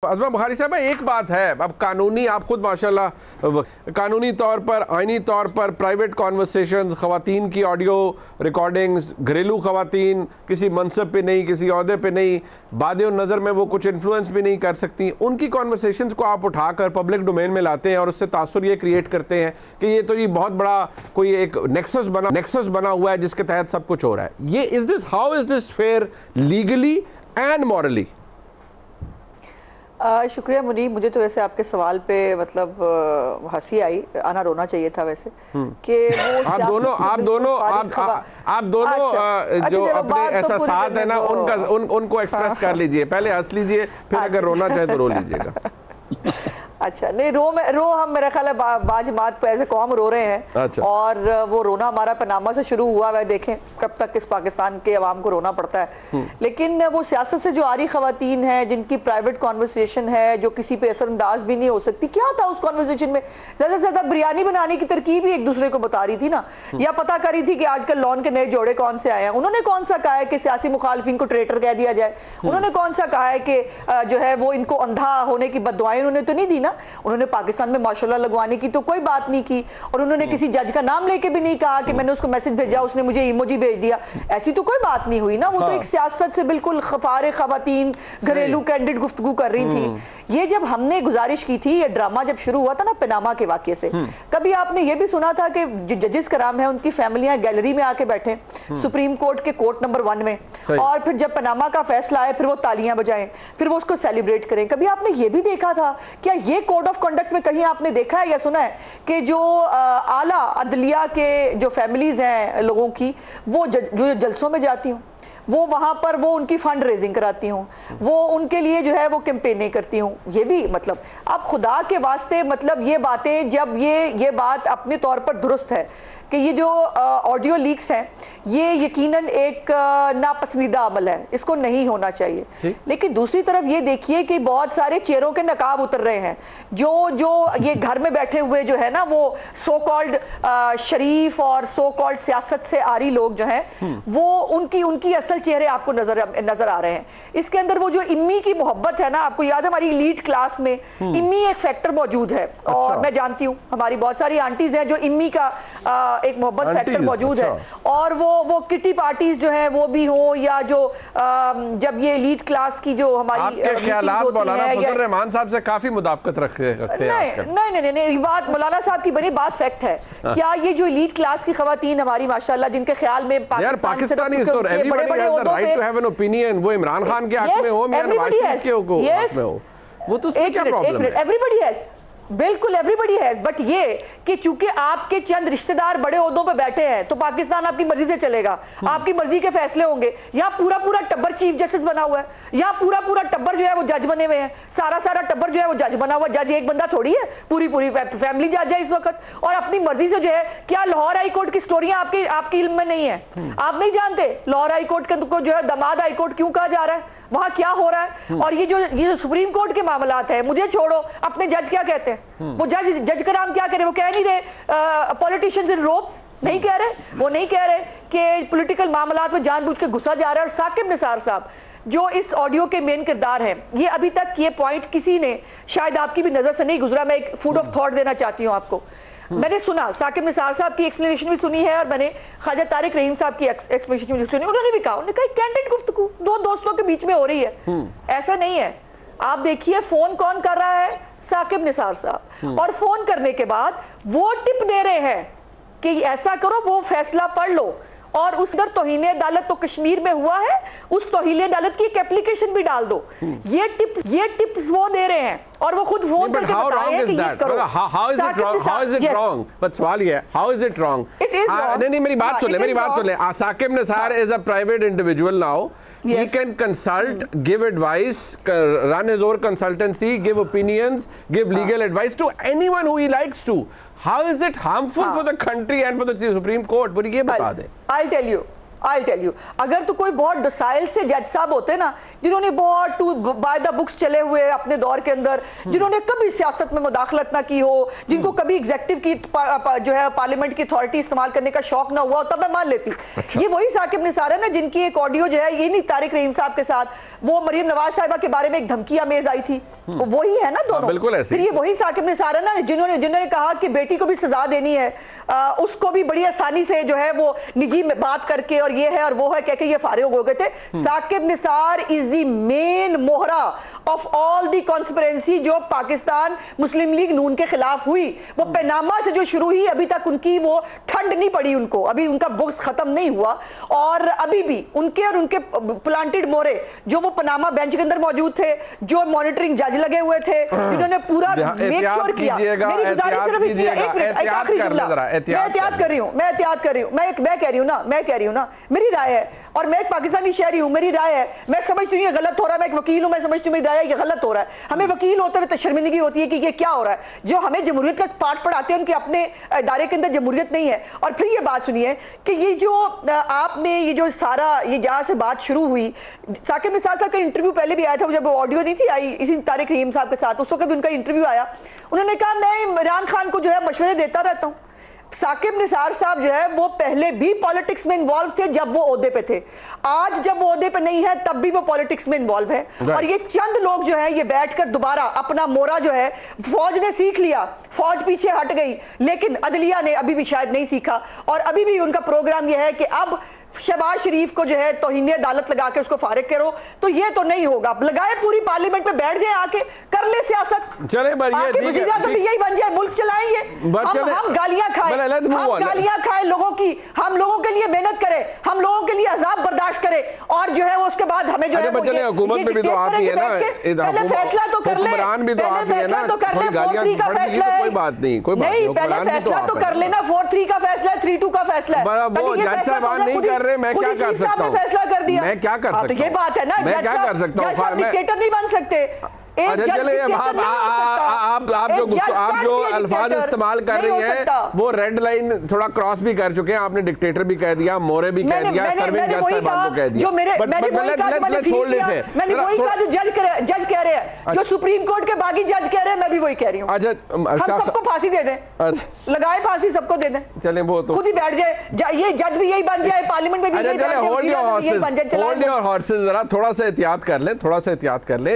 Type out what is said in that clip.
अज़मा बुखारी साहब, एक बात है, अब कानूनी, आप खुद माशाल्लाह कानूनी तौर पर, आइनी तौर पर प्राइवेट कॉन्वर्सेशंस, ख़वातीन की ऑडियो रिकॉर्डिंग्स, घरेलू ख़वातीन किसी मनसब पे नहीं, किसी ओहदे पे नहीं, बादे नज़र में वो कुछ इन्फ्लुएंस भी नहीं कर सकती, उनकी कॉन्वर्सेशंस को आप उठाकर पब्लिक डोमेन में लाते हैं और उससे तासुर ये क्रिएट करते हैं कि ये तो ये बहुत बड़ा कोई एक नेक्सस बना हुआ है जिसके तहत सब कुछ हो रहा है। ये how is this fair legally and morally? शुक्रिया मुनीब, मुझे तो वैसे आपके सवाल पे मतलब हंसी आई, आना रोना चाहिए था वैसे कि वो आप दोनों जो अपने ऐसा साथ है ना उनको एक्सप्रेस कर लीजिए, पहले हंस लीजिए, फिर अगर रोना चाहे तो रो लीजिएगा। अच्छा, नहीं रो हम मेरा ख्याल है बाजमात पे ऐसे कौम रो रहे हैं। अच्छा। और वो रोना हमारा पनामा से शुरू हुआ है, देखें कब तक इस पाकिस्तान के अवाम को रोना पड़ता है। लेकिन वो सियासत से जो आ रही खवातीन हैं जिनकी प्राइवेट कॉन्वर्सेशन है जो किसी पे असरअंदाज भी नहीं हो सकती, क्या था उस कॉन्वर्सेशन में? ज्यादा से ज्यादा बिरयानी बनाने की तरकीब ही एक दूसरे को बता रही थी ना, या पता कर रही थी कि आजकल लॉन के नए जोड़े कौन से आए हैं। उन्होंने कौन सा कहा है कि सियासी मुखालफिन को ट्रेटर कह दिया जाए? उन्होंने कौन सा कहा है कि जो है वो इनको अंधा होने की बददुआएं उन्होंने तो नहीं दी ना। उन्होंने पाकिस्तान में माशाल्लाह लगवाने की तो कोई बात नहीं की, और उन्होंने किसी जज का नाम लेके भी नहीं कहा कि मैंने उसको मैसेज भेजा उसने मुझे इमोजी भेज दिया, ऐसी तो कोई बात नहीं हुई ना। वो तो एक सियासत से बिल्कुल खफारे खवातीन घरेलू कैंडिड गुफ्तगू कर रही थी। ये जब हमने गुजारिश की थी, ये ड्रामा जब शुरू हुआ था ना पनामा के वाकये से, कभी आपने ये भी सुना था कि जो जजेस कराम है उनकी फैमिलियां गैलरी में आके बैठे सुप्रीम कोर्ट के कोर्ट नंबर 1 में, और फिर जब पनामा का फैसला आए फिर वो तालियां बजाएं, फिर वो उसको सेलिब्रेट करें? कभी आपने ये भी देखा था? क्या ये कोड ऑफ कंडक्ट में कहीं आपने देखा है या सुना है कि जो आला अदलिया के जो फैमिलीज हैं लोगों की, वो जो जलसों में जाती हूँ, वो वहां पर वो उनकी फंड रेजिंग कराती हूँ, वो उनके लिए जो है वो कैंपेनें करती हूँ? ये भी मतलब आप खुदा के वास्ते मतलब ये बातें, जब ये बात अपने तौर पर दुरुस्त है कि ये जो ऑडियो लीक्स हैं ये यकीनन एक नापसंदीदा अमल है, इसको नहीं होना चाहिए। लेकिन दूसरी तरफ ये देखिए कि बहुत सारे चेहरों के नकाब उतर रहे हैं, जो ये घर में बैठे हुए जो है ना वो सो कॉल्ड शरीफ और सो कॉल्ड सियासत से आरी लोग जो हैं वो उनकी असल चेहरे आपको नजर आ रहे हैं। इसके अंदर वो जो इम्मी की मोहब्बत है ना, आपको याद है हमारी एलीट क्लास में इम्मी एक फैक्टर मौजूद है। अच्छा। और मैं जानती हूँ हमारी बहुत सारी आंटीज हैं जो इम्मी का एक मोहब्बत फैक्टर मौजूद है, और वो किटी पार्टीज जो है वो भी हो, या जो जब ये एलीट क्लास की जो हमारी ख्यालात मौलाना फजल रहमान साहब से काफी मुताबिकत रखते हैं। नहीं, बात मौलाना साहब की बनी, बात फैक्ट है। क्या ये जो एलीट क्लास की खवातीन हमारी माशाल्लाह जिनके ख्याल में पाकिस्तानी बड़े-बड़े ओहदों पे हैव एन ओपिनियन, वो इमरान खान के हक में हो, मियां नवाज शरीफ के हक में हो, वो तो क्या प्रॉब्लम है? एवरीबॉडी हैज, बिल्कुल एवरीबॉडी हैज, बट ये कि चूंकि आपके चंद रिश्तेदार बड़े ओहदों पे बैठे हैं तो पाकिस्तान आपकी मर्जी से चलेगा, आपकी मर्जी के फैसले होंगे। या पूरा टब्बर चीफ जस्टिस बना हुआ है, या पूरा टब्बर जो है वो जज बने हुए हैं, सारा टब्बर जो है वो जज बना हुआ। जज एक बंदा थोड़ी है, पूरी फैमिली जज है इस वक्त, और अपनी मर्जी से जो है। क्या लाहौर हाई कोर्ट की स्टोरियां आपकी इल्म में नहीं है? आप नहीं जानते लाहौर हाई कोर्ट को जो है दामाद हाई कोर्ट क्यों कहा जा रहा है, वहां क्या हो रहा है? और ये जो सुप्रीम कोर्ट के मामलात है, मुझे छोड़ो अपने जज क्या कहते हैं, वो जज का नाम क्या करे? वो कह नहीं रहे पॉलिटिशियंस इन रोब्स, नहीं कह रहे, वो नहीं कह रहे कि पॉलिटिकल मामलात में जानबूझ के घुसा जा रहा है। और साकिब निसार साहब जो इस ऑडियो के मेन किरदार हैं, ये अभी तक ये पॉइंट किसी ने शायद आपकी भी नजर से नहीं गुजरा। मैं एक फूड ऑफ थॉट देना चाहती हूँ आपको। मैंने सुना साकिब निसार साहब की एक्सप्लेनेशन भी सुनी है, और मैंने ख्वाजा तारिक रहीम साहब की एक्सप्लेनेशन भी सुनी। उन्होंने भी कहा कैंडिड गुफ्तगू दो दोस्तों के बीच में हो रही है, ऐसा नहीं है। आप देखिए फोन कौन कर रहा है? साकिब निसार साहब। और फोन करने के बाद वो टिप दे रहे हैं कि ऐसा करो, वो फैसला पढ़ लो, और उस दर तौहीन अदालत तो कश्मीर में हुआ है, उस तौहीन अदालत की एक एप्लीकेशन भी डाल दो। ये टिप्स वो दे रहे हैं, और वो खुद फोन करके बता रहे हैं कि ये करो। How is it wrong? But सवाल ये है, how is it wrong? It is wrong. नहीं, मेरी बात सुन ले। Saqib Nisar is a private individual now. He can consult, give advice, run his own consultancy, give opinions, give legal advice to anyone who he likes to. How is it harmful for the country and for the Supreme Court? ये बता दे। I'll tell you. I'll tell you, اگر تو کوئی بہت ڈسائل سے جج صاحب ہوتے نا, جنہوں نے بہت بائی دا بکس چلے ہوئے اپنے دور کے اندر, جنہوں نے کبھی سیاست میں مداخلت نہ کی ہو, جن کو کبھی ایگزیکٹو کی جو ہے پارلیمنٹ کی اتھارٹی استعمال کرنے کا شوق نہ ہوا, تب میں مان لیتی. یہ وہی ثاقب نثار ہے نا جن کی ایک آڈیو جو ہے یہ نہیں طارق رحیم صاحب کے ساتھ وہ مریم نواز صاحبہ کے بارے میں ایک دھمکی آمیز آئی تھی, وہی ہے نا دونوں. پھر یہ وہی ثاقب نثار ہے نا جنہوں نے کہا کہ بیٹی کو بھی سزا دینی ہے, اس کو بھی بڑی آسانی سے جو ہے وہ نجی میں بات کر کے اور یہ ہے اور وہ ہے کہہ کے یہ فارغ ہو گئے تھے. ثاقب نثار از دی مین موہرا آف آل دی کانسپیرنسی جو پاکستان مسلم لیگ نون کے خلاف ہوئی. وہ پیناما سے جو شروع ہوئی ابھی تک ان کی وہ ٹھنڈ نہیں پڑی, ان کو ابھی ان کا بغض ختم نہیں ہوا, اور ابھی بھی ان کے اور ان کے پلانٹڈ مورے جو وہ پناما بینچ کے اندر موجود تھے, جو مانیٹرنگ جج لگے ہوئے تھے, جنہوں نے پورا میک شور کیا. میری گزارش صرف اتنی ہے, ایک منٹ, ایک آخری جملہ, میں احتیاط کر رہی ہوں, میں کہہ رہی ہوں نا, میری رائے ہے, اور میں ایک پاکستانی شہری ہوں, میری رائے ہے, میں سمجھتی ہوں یہ غلط ہو رہا ہے, میں ایک وکیل ہوں, میں سمجھتی ہوں میری رائے ہے یہ غلط ہو رہا ہے. ہمیں وکیل ہوتے ہوئے شرمندگی ہوتی ہے کہ یہ کیا ہو رہا ہے. جو ہمیں جمہوریت کا پاٹ پڑھاتے ہیں ان کے اپنے ادارے کے اندر جمہوریت نہیں ہے. اور پھر یہ بات سنیے کہ یہ جو آپ نے یہ جو سارا یہ جہاں سے بات شروع ہوئی, ثاقب نثار صاحب کا انٹرویو پہلے بھی آیا تھا, جب وہ آڈیو نہیں تھی آئی اسی طارق رحیم صاحب کے ساتھ, اس وقت بھی ان کا انٹرویو آیا, انہوں نے کہا میں عمران خان کو جو ہے مشورے دیتا رہتا ہوں. ثاقب نثار صاحب جو ہے وہ پہلے بھی پالیٹکس میں انوالو تھے جب وہ عہدے پہ تھے, آج جب وہ عہدے پہ نہیں ہے تب بھی وہ پالیٹکس میں انوالو ہے. اور یہ چند لوگ جو ہے یہ بیٹھ کر دوبارہ اپنا مورا جو ہے فوج نے سیکھ لیا, فوج پیچھے ہٹ گئی, لیکن عدلیہ نے ابھی بھی شاید نہیں سیکھا, اور ابھی بھی ان کا پروگرام یہ ہے کہ اب شہباز شریف کو جو ہے توہین عدالت لگا کے اس کو فارغ کرو. تو یہ تو نہیں ہوگا, لگائے پوری پارلیمنٹ میں بیٹھ جائیں, آ کے کر لے سیاست, چلے وزیر اعظم بھی یہی بن جائے, ملک چلائیں گے. ہم گالیاں کھائیں لوگوں کی, ہم لوگوں کے لیے محنت کریں, ہم لوگوں کے لیے عذاب برداشت کریں, اور جو ہے اس کے بعد ہمیں جو ہے حکومت میں بھی تو آپ ہی ہے نا, پہلے فیصلہ تو کر لیں, پہلے فیصلہ تو کر لیں, 4-3 کا فیصلہ ہے, کوئی بات نہیں, نہیں پہلے فیصلہ تو کر لینا, 4-3 کا فیصلہ ہے, 3-2 کا فیصلہ ہے. وہ جج صاحبان نہیں کر رہے, میں کیا کر سکتا ہوں, فیصلہ کر دیا, میں کیا کر سکتا ہوں, تو یہ بات ہے نا, میں کیا کر سکتا ہوں, جج صاحب ڈکٹیٹر نہیں بن سکتے. آپ جو الفاظ استعمال کر رہی ہیں وہ ریڈ لائن تھوڑا کراس بھی کر چکے ہیں, آپ نے ڈکٹیٹر بھی کہہ دیا, مورے بھی کہہ دیا, سرونگ جج صاحبان کو کہہ دیا. میں نے وہی کہا جو جج کہہ رہے ہیں, جو سپریم کورٹ کے باقی جج کہہ رہے ہیں, میں بھی وہی کہہ رہی ہوں. ہم سب کو پھانسی دے دیں, لگائے پھانسی سب کو دے دیں, چلیں وہ تو خود ہی بیٹھ جائے, یہ جج بھی یہی بن جائے, پارلیمنٹ میں بھی یہی بن جائے, تھوڑا سا احتیاط کر لیں,